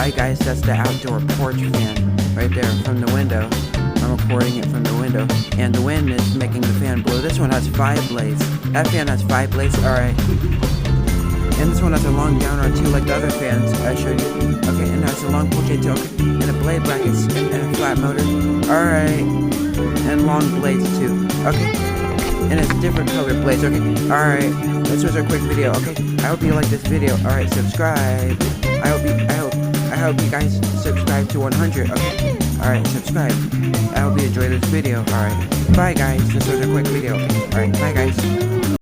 Alright guys, that's the outdoor porch fan right there from the window. I'm recording it from the window, and the wind is making the fan blow. This one has 5 blades. That fan has 5 blades, alright. And this one has a long downer too, like the other fans I showed you. Okay, and it has a long pull chain too, okay. And a blade brackets and a flat motor. Alright. And long blades too. Okay. And it's different colored blades, okay. Alright. This was a quick video, okay. I hope you like this video. Alright, subscribe. I hope you guys subscribe to 100, okay. Alright, subscribe. I hope you enjoyed this video. Alright. Bye guys. This was a quick video. Alright, bye guys.